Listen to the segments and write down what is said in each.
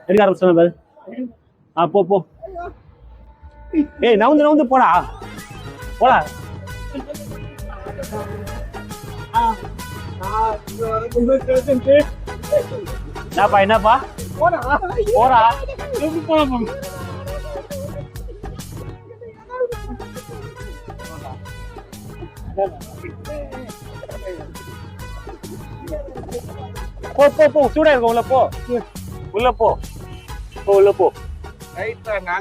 எடுக்க ஆரம்பிச்சோம் பாரு. போ போ. ஏய் நவுந்து போடா போடா. என்னப்பா போடா. போ சூடா இருக்கும். உள்ள போ.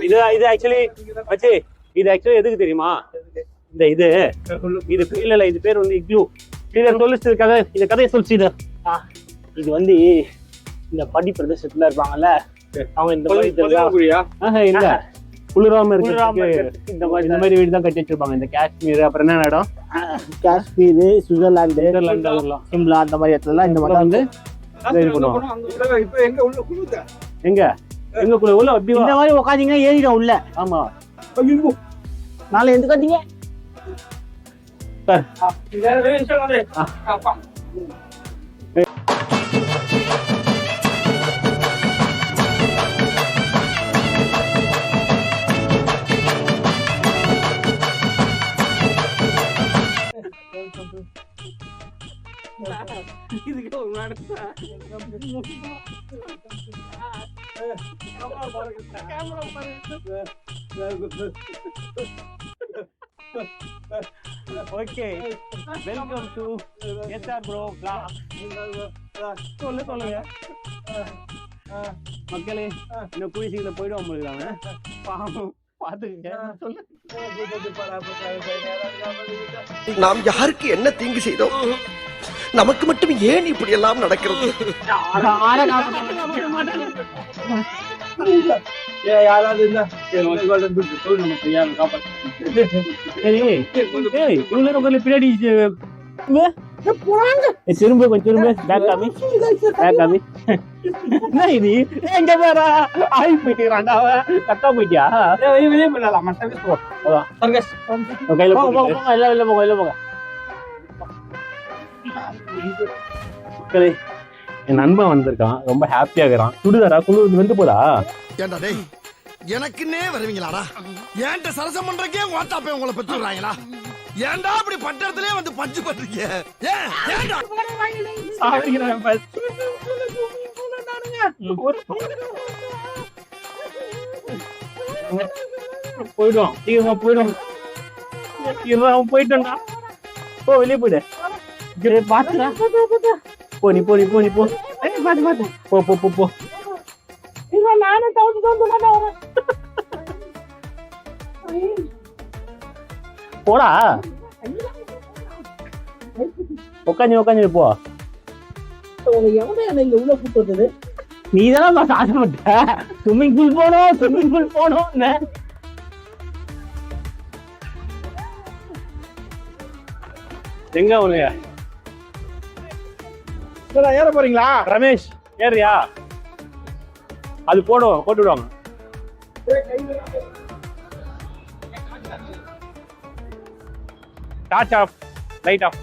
இது ஆக்சுவலி வச்சு இது ஆக்சுவலி எதுக்கு தெரியுமா? இது இல்ல இது பேர் வந்து இக்லூ. இதை சொல்லிச்சதுக்காக இந்த கதையை சொல்லிச்சு. இது வந்து இந்த படி பிரதேசத்துல இருப்பாங்கல்ல, அவங்க இந்த மாதிரி இல்ல குளிராம இருக்கு இந்த மாதிரி வீடு தான் கட்டி வச்சிருப்பாங்க. இந்த காஷ்மீர் அப்புறம் என்ன இடம், காஷ்மீர், சுவிட்சர்லாந்து, சிம்லா அந்த மாதிரி இடத்துல இந்த மாதிரி வந்து எங்க உள்ள இந்த மாதிரி உட்காந்தீங்கன்னா ஏறிடும் உள்ள. ஆமா நாளை எந்த கத்தீங்க okay welcome to SR bro vlog. சொல்லுங்க மக்களே, இன்னும் குடிசீல போயிடுவோம் போயிருக்காங்க. பாவம் பாத்துக்கங்க. நாம் யாருக்கு என்ன தீங்கு செய்தோம்? நமக்கு மட்டும் ஏன் இப்படி எல்லாம் நடக்கிறது? பின்னாடி திரும்ப கொஞ்சம் இது எங்க வேற ஆய் போயிட்டான். கத்தா போயிட்டியா? கையில போங்க. என் நண்பன் வந்திருக்கான், ரொம்ப ஹாப்பியா இருக்கிறான். சுடுதாரா குளிர் வந்து போதா? ஏண்டா டேய், எனக்குன்னே வருவீங்களாடா? ஏன்ட்ட சரசம் பண்றக்கே வாட்டாப்பே உங்களை பெற்றுறாங்களா? ஏன்டா அப்படி பட்டறதுலயே வந்து பஞ்சு பண்றீங்க? ஏன்டா சாவிக்கிறேன் பஸ். போய்டும் சீக்கிரமா போய்டும். அவன் போயிட்டான்டா. போ வெளியே போயிடு. பாத்துடா போ. நீ போ. பாத்து போ. நானும் தவுந்து போடா. உட்காந்து போ. உள்ள கூப்பிட்டு நீ தானே ஆசைப்பட்ட ஸ்விம்மிங் பூல் போனோம். எங்க உனையா ஏற போறீங்களா? ரமேஷ் ஏறியா? அது போட்டு விடுவாங்க. Torch off, light off.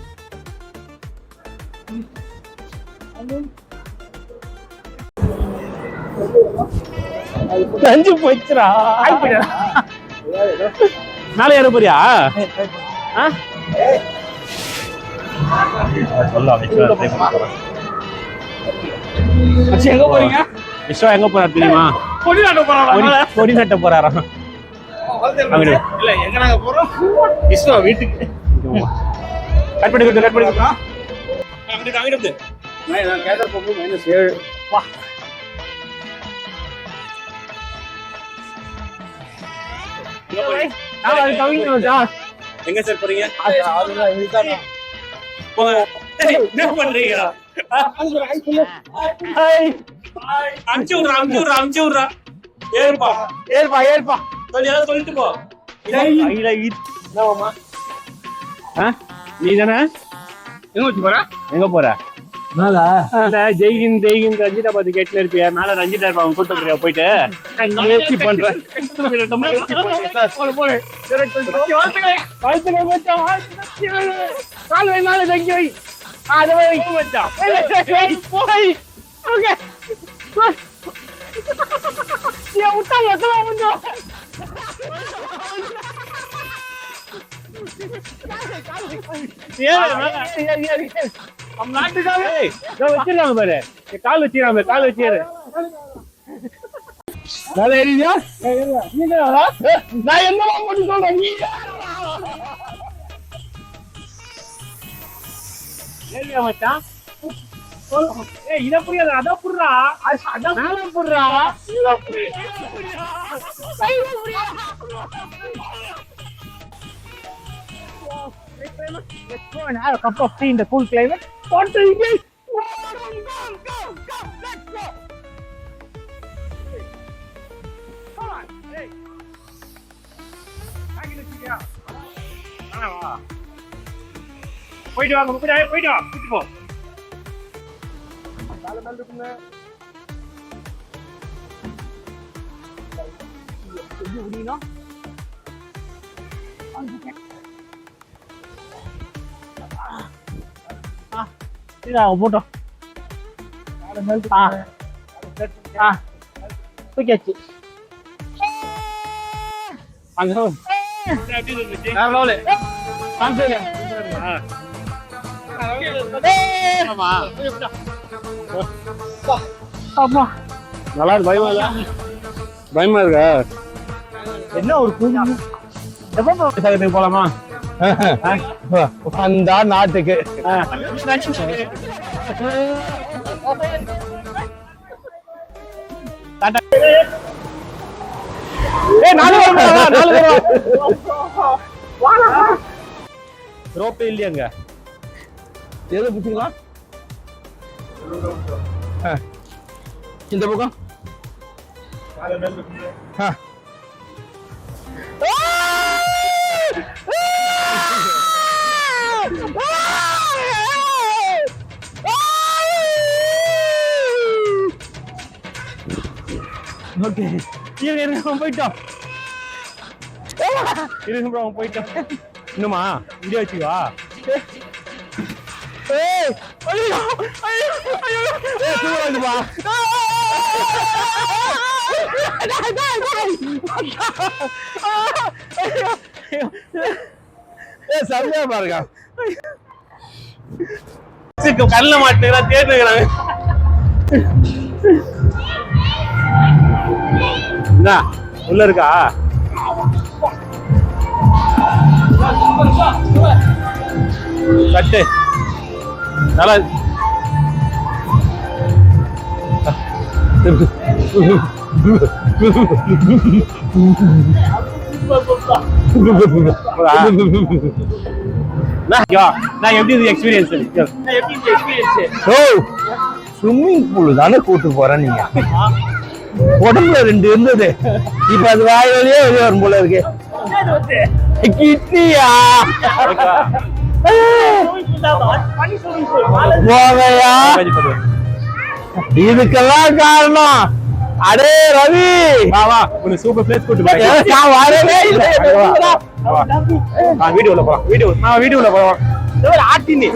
நஞ்சு போயிடுச்சுடா. மேலே ஏற போறியா? எங்க போறீங்க? விஸ்வா எங்க போறா தெரியுமா? கொடி நட்ட போறாராம். இல்ல எங்க நாங்க போறோம்? விஸ்வா வீட்டுக்கு. கட் பண்ணி அங்கிட்டு நான் கேட்டா போகும் -7. வா எங்க சார் போறீங்க? என்ன பண்றீங்க? அமுச்சு விடுறா. ஏற்பா சொல்லிட்டு போ. நீ தானே எங்க போற? ஜெய்ஹிந்த் ரஞ்சிதாபாத் கேட்ல இருப்பியா? மேல ரஞ்சிதா இருப்பாங்க, கூட்டு போறியா? போயிட்டு முயற்சி பண்றேன். அதை வச்சிருக்காங்க பாரு, கால் வச்சிருக்காங்க, கால் வச்சிரு. நான் என்ன பண்ணி சொல்றேன் நீ ஏலியா மச்சான். ஏய் இத புரியாது, அத புடுறா, அத மேல புடுறா. Let's go and have a cup of tea in the cool climate. What do you think? Go, let's go. Come on, hey. Hang in the வா. போயிட்டு வாங்க, போயிட்டு வா, கூட்டி போ. கால மேல இருக்குங்க. இது உடினா. இது போட்டோ. கால மேல தூக்கியாச்சு. அங்க எப்படி இருந்துச்சு? வேற லெவல். காமிச்சேங்க. நல்லா இருக்கு. பயமா இல்ல? பயமா இருக்கா? என்ன ஒரு கூட்டம் போலாமா? அந்த நாட்டுக்கு ரோப்பே இல்லையாங்க? எது பிடிச்சிக்கலாம்? இந்த பக்கம் ஓகே, இருங்க போயிட்டோம். இருங்க ப்ரோ, போயிட்டோம். இன்னுமா இங்கே வச்சுக்கா. ஏய் ஐயோ ஐயோ ஐயோ, சூடாதுப்பா. சரியா பாருங்க, கல்ல மாட்டுங்களா தேடுறாங்க. உள்ள இருக்கா? கட்டு நல்லா நான் எப்படி இது எக்ஸ்பீரியன்ஸ்? ஸ்விம்மிங் பூல் தானே கூட்டு போறேன். நீங்க உடம்புல 2 இருந்தது, இப்ப அது வாயிலே வெளியே வரும் போல இருக்கு. கிட்னியா போகையா? இதுக்கெல்லாம் காரணம் அடே ரவி. வா உனக்கு சூப்பர் பிளேஸ் கூட்டு போறேன். நான் வரவே இல்லை. வீடியோல போலாம், வீடியோல போலாம். ஆட்டினி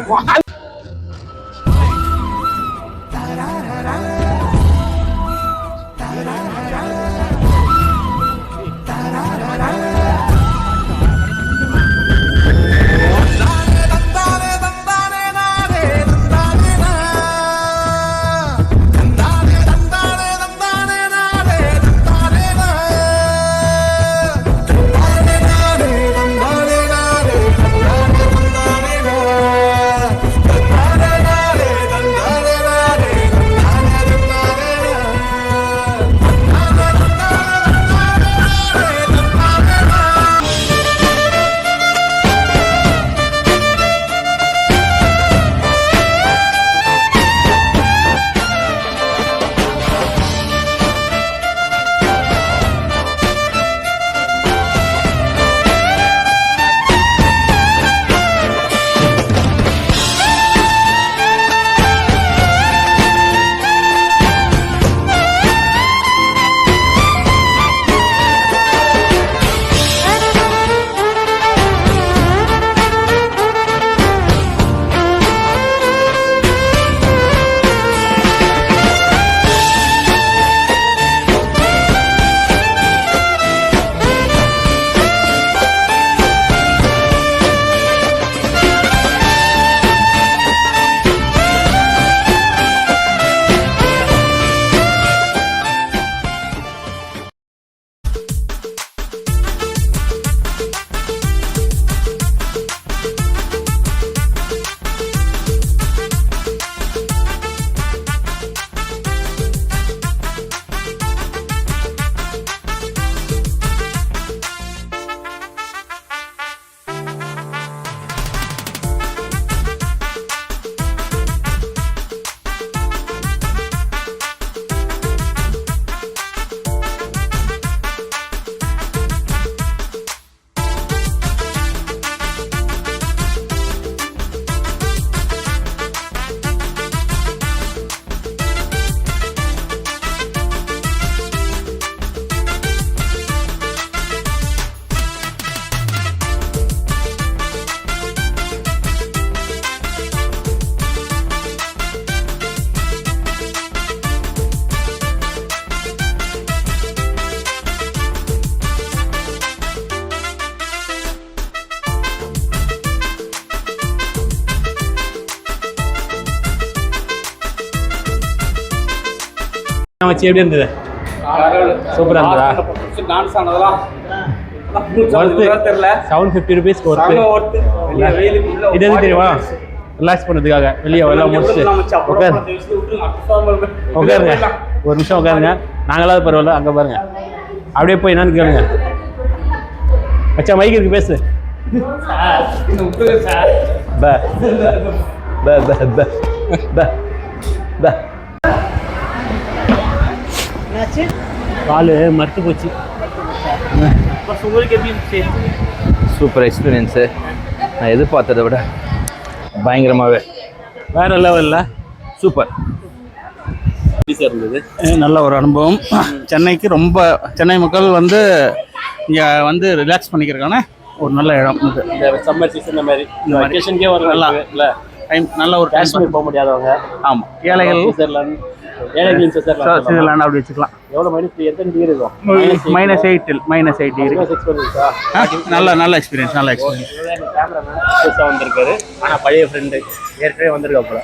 வச்சு எப்படி இருந்தது? சூப்பரா இருந்ததா? தெரியல 750 ரூபீஸ்க்கு ஒர்த்து. இது எதுக்கு தெரியுமா? ரிலாக்ஸ் பண்ணதுக்காக வெளியே எல்லாம் முடிச்சு உட்காருங்க, ஒரு நிமிஷம் உட்காருங்க. நாங்களாவது பரவாயில்ல, அங்கே பாருங்க. அப்படியே போய் என்னன்னு கேளுங்க. மச்சா மைக் இருக்கு, பேசு. காலு மறுத்து போச்சு. உங்களுக்கு எப்படி இருந்துச்சு? Super experience. நான் எதிர்பார்த்ததை விட பயங்கரமாகவே வேற லெவலில் சூப்பர் இருந்தது. நல்ல ஒரு அனுபவம். சென்னை மக்கள் வந்து இங்கே வந்து ரிலாக்ஸ் பண்ணிக்கிறதுக்கான ஒரு நல்ல இடம் இது. இந்த சம்மர் சீசன் இந்த மாதிரி இந்த வெக்கேஷனுக்கே ஒரு நல்லா இல்லை டைம், நல்ல ஒரு காஷ்மீர் போக முடியாதவங்க, ஆமாம், ஏழைகள் சுவிட்சர்லாந்து, ஏழைகளின் சுவிட்சர்லாந்து சுவிட்சர்லாந்து அப்படி வச்சுக்கலாம். எவ்வளோ மைனஸ் எத்தனை டிகிரி இருக்கும்? -8 டிகிரி. நல்ல எக்ஸ்பீரியன்ஸ். கேமராமேன் புதுசாக வந்திருக்காரு, ஆனால் பழைய ஃப்ரெண்டு ஏற்கனவே வந்திருக்கா போல.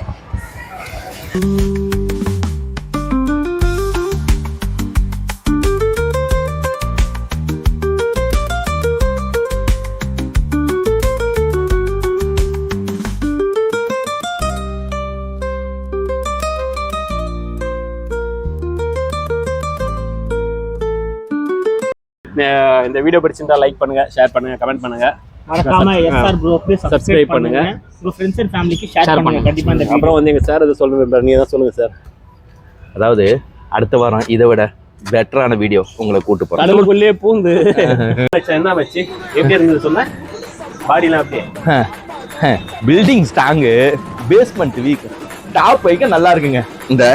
இந்த வீடியோ பிடிச்சிருந்தா லைக் பண்ணுங்க, ஷேர் பண்ணுங்க, கமெண்ட் பண்ணுங்க. மறக்காம எஸ்ஆர் ப்ரோக்கு சப்ஸ்கிரைப் பண்ணுங்க. உங்க ஃப்ரெண்ட்ஸ் அண்ட் ஃபேமிலிக்கு ஷேர் பண்ணுங்க. கண்டிப்பா இந்த அப்புறம் வந்து எங்க சார் இது சொல்லுங்க, நீங்க தான் சொல்லுங்க சார். அதாவது அடுத்த வாரம் இதை விட பெட்டரான வீடியோ உங்களை கூட்டு போகிறேன். கடலுக்குள்ளே பூந்து என்ன வச்சு எப்படி இருந்தது சொன்ன? பாடிலாம் அப்படியே building strong, basement weak, top வைக்க நல்லா இருக்குங்க. இந்த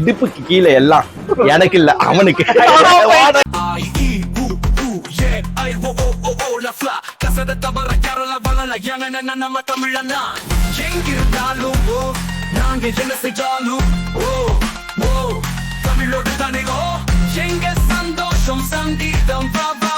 இடுப்புக்கு கீழே எல்லாம் எனக்கு இல்ல, அவனுக்கு. நாங்க என்ன செய்தாலும்